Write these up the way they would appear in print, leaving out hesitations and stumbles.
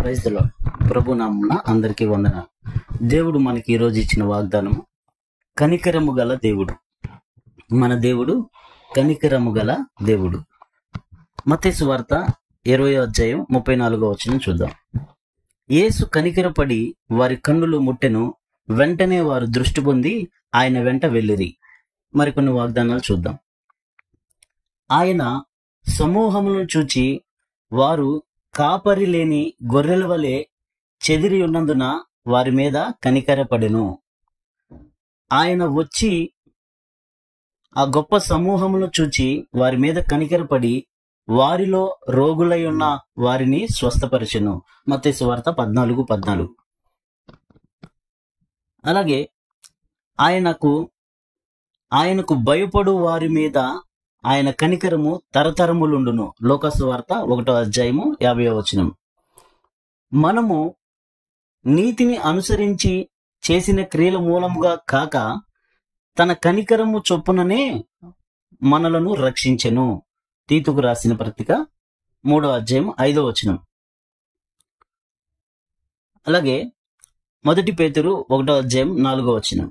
Praise the lord. ప్రభు నామమున అందరికీ వందనాలు. దేవుడు మనకి ఈరోజు ఇచ్చిన వాగ్దానము కనికరము గల దేవుడు. మన దేవుడు కనికరము గల దేవుడు. మత్తయి సువార్త 20:34 చూద్దాం. యేసు కనికరపడి వారి కన్నులు ముట్టెను, వెంటనే వారు దృష్టి పొంది ఆయన వెంట వెళ్ళిరి. మరికొన్ని వాగ్దానాలు చూద్దాం. ఆయన సమూహములను చూచి వారు కాపరి లేని గొర్రెల వలె చెదిరి ఉన్నందున వారి మీద కనికరపడెను. ఆయన వచ్చి ఆ గొప్ప సమూహములను చూచి వారి మీద కనికరపడి వారిలో రోగులై ఉన్న వారిని స్వస్థపరిచెను. మత్తయి సువార్త 14:14. అలాగే ఆయనకు భయపడు వారి మీద ఆయన కనికరము తరతరములుండును. లూకా సువార్త 1:50. మనము నీతిని అనుసరించి చేసిన క్రియల మూలముగా కాక తన కనికరము చొప్పుననే మనలను రక్షించెను. తీతుకు రాసిన పత్రిక 3:5. అలాగే 1 పేతురు 1:4.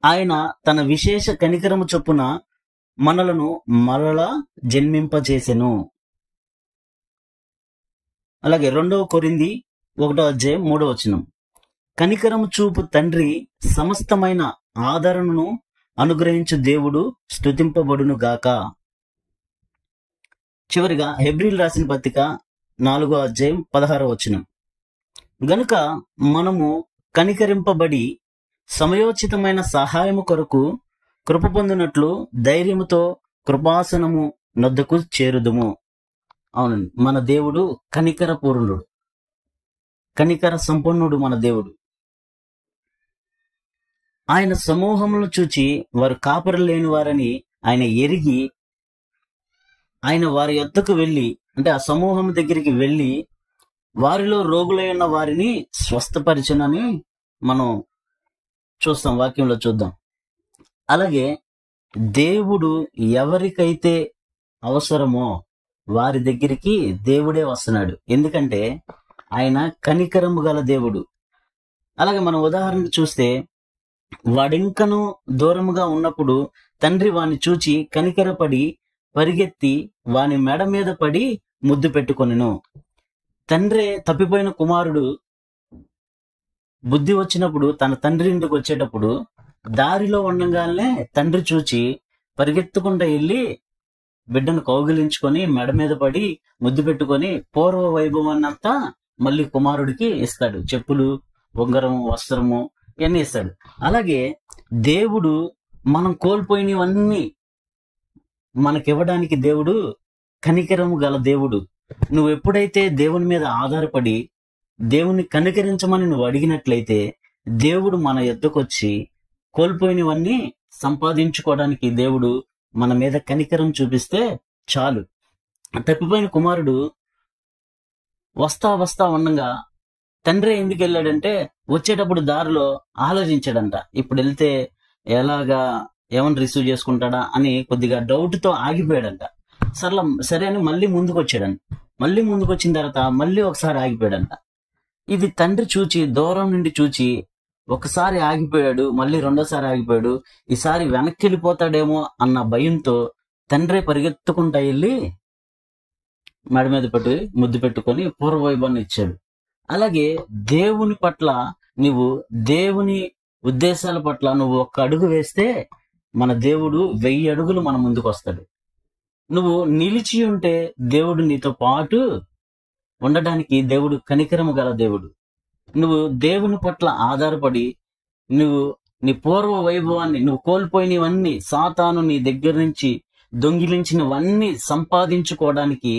ఆయన తన విశేష కనికరము చొప్పున మనలను మరలా జన్మింపజేసెను. అలాగే 2 కొరింథీ 1:3. కనికరము చూపు తండ్రి సమస్తమైన ఆదరణను అనుగ్రహించు దేవుడు స్తుతింపబడును గాక. చివరిగా హెబ్రీయులు రాసిన పత్రిక 4:16. గనుక మనము కనికరింపబడి సమయోచితమైన సహాయము కొరకు కృప పొందినట్లు ధైర్యముతో కృపాసనము నొద్దకు చేరుదుము. అవునండి, మన దేవుడు కనికర పూర్ణుడు, కనికర సంపన్నుడు. మన దేవుడు ఆయన సమూహములను చూచి వారు కాపరి లేని వారని ఆయన ఎరిగి ఆయన వారి యొద్దకు వెళ్ళి, అంటే ఆ సమూహం దగ్గరికి వెళ్ళి వారిలో రోగులై ఉన్న వారిని స్వస్థపరిచనని మనం చూస్తాం, వాక్యంలో చూద్దాం. అలాగే దేవుడు ఎవరికైతే అవసరమో వారి దగ్గరికి దేవుడే వస్తున్నాడు. ఎందుకంటే ఆయన కనికరము గల దేవుడు. అలాగే మనం ఉదాహరణకు చూస్తే, వాడింకను దూరముగా ఉన్నప్పుడు తండ్రి వాని చూచి కనికరపడి పరిగెత్తి వాని మెడ మీద పడి ముద్దు పెట్టుకొనెను. తండ్రే తప్పిపోయిన కుమారుడు బుద్ధి వచ్చినప్పుడు తన తండ్రి ఇంటికి వచ్చేటప్పుడు దారిలో ఉండగానే తండ్రి చూచి పరిగెత్తుకుంటూ వెళ్ళి బిడ్డను కౌగిలించుకొని మెడ మీద పడి ముద్దు పెట్టుకొని పూర్వ వైభవాన్నంతా మళ్ళీ కుమారుడికి ఇస్తాడు. చెప్పులు, ఉంగరము, వస్త్రము ఇవన్నీ ఇస్తాడు. అలాగే దేవుడు మనం కోల్పోయినవన్నీ మనకివ్వడానికి దేవుడు కనికరము గల దేవుడు. నువ్వు ఎప్పుడైతే దేవుని మీద ఆధారపడి దేవుని కనికరించమని నువ్వు అడిగినట్లయితే దేవుడు మన యొద్దకు వచ్చి కోల్పోయినవన్నీ సంపాదించుకోవడానికి దేవుడు మన మీద కనికరం చూపిస్తే చాలు. తప్పిపోయిన కుమారుడు వస్తా ఉండగా తండ్రి ఎందుకు వెళ్ళాడంటే, వచ్చేటప్పుడు దారిలో ఆలోచించాడంట, ఇప్పుడు వెళ్తే ఏమని రిసీవ్ చేసుకుంటాడా అని కొద్దిగా డౌట్ తో ఆగిపోయాడంట. సరే అని మళ్ళీ ముందుకు వచ్చాడంట. మళ్ళీ ముందుకు వచ్చిన తర్వాత మళ్ళీ ఒకసారి ఆగిపోయాడంట. ఇది తండ్రి చూచి, దూరం నుండి చూచి ఒకసారి ఆగిపోయాడు, మళ్ళీ రెండోసారి ఆగిపోయాడు. ఈసారి వెనక్కి వెళ్ళిపోతాడేమో అన్న భయంతో తండ్రి పరిగెత్తుకుంటా వెళ్ళి మెడ మీద పెట్టి ముద్దు పెట్టుకొని పూర్వవైభవాన్ని ఇచ్చాడు. అలాగే దేవుని పట్ల నువ్వు, దేవుని ఉద్దేశాల పట్ల నువ్వు 1 అడుగు వేస్తే మన దేవుడు 1000 అడుగులు మన ముందుకు వస్తాడు. నువ్వు నిలిచి ఉంటే దేవుడు నీతో పాటు ఉండడానికి దేవుడు కనికరము గల దేవుడు. నువ్వు దేవుని పట్ల ఆధారపడి నువ్వు నీ పూర్వ వైభవాన్ని, నువ్వు కోల్పోయినవన్నీ, సాతాను నీ దగ్గర నుంచి దొంగిలించినవన్నీ సంపాదించుకోవడానికి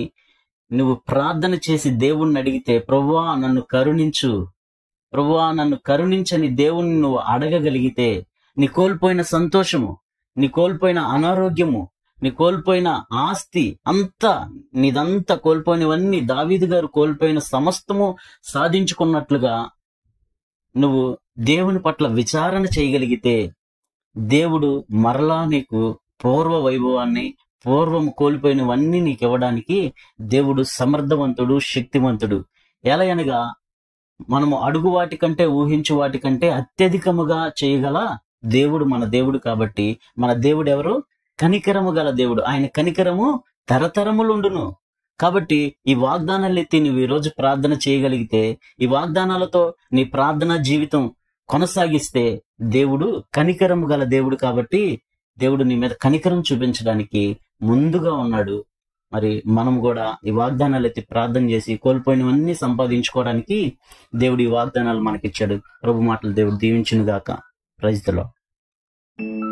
నువ్వు ప్రార్థన చేసి దేవుణ్ణి అడిగితే, ప్రభువా నన్ను కరుణించు, ప్రభువా నన్ను కరుణించని దేవుణ్ణి నువ్వు అడగగలిగితే నీ కోల్పోయిన సంతోషము, నీ కోల్పోయిన అనారోగ్యము, నీ కోల్పోయిన ఆస్తి అంతా, నీదంతా కోల్పోయినవన్నీ, దావీదు గారు కోల్పోయిన సమస్తము సాధించుకున్నట్లుగా నువ్వు దేవుని పట్ల విచారణ చేయగలిగితే దేవుడు మరలా నీకు పూర్వ వైభవాన్ని, పూర్వము కోల్పోయినవన్నీ నీకు ఇవ్వడానికి దేవుడు సమర్థవంతుడు, శక్తివంతుడు. ఎలా అనగా మనము అడుగు వాటి కంటే ఊహించు వాటి కంటే అత్యధికముగా చేయగల దేవుడు మన దేవుడు కాబట్టి, మన దేవుడు ఎవరు? కనికరము గల దేవుడు. ఆయన కనికరము తరతరములుండును. కాబట్టి ఈ వాగ్దానాలు ఎత్తి నువ్వు ఈ రోజు ప్రార్థన చేయగలిగితే, ఈ వాగ్దానాలతో నీ ప్రార్థనా జీవితం కొనసాగిస్తే, దేవుడు కనికరము గల దేవుడు కాబట్టి దేవుడు నీ మీద కనికరం చూపించడానికి ముందుగా ఉన్నాడు. మరి మనం కూడా ఈ వాగ్దానాలు ఎత్తి ప్రార్థన చేసి కోల్పోయినవన్నీ సంపాదించుకోవడానికి దేవుడు ఈ వాగ్దానాలు మనకిచ్చాడు. ప్రభు మాటలు దేవుడు దీవించును గాక. Praise the lord.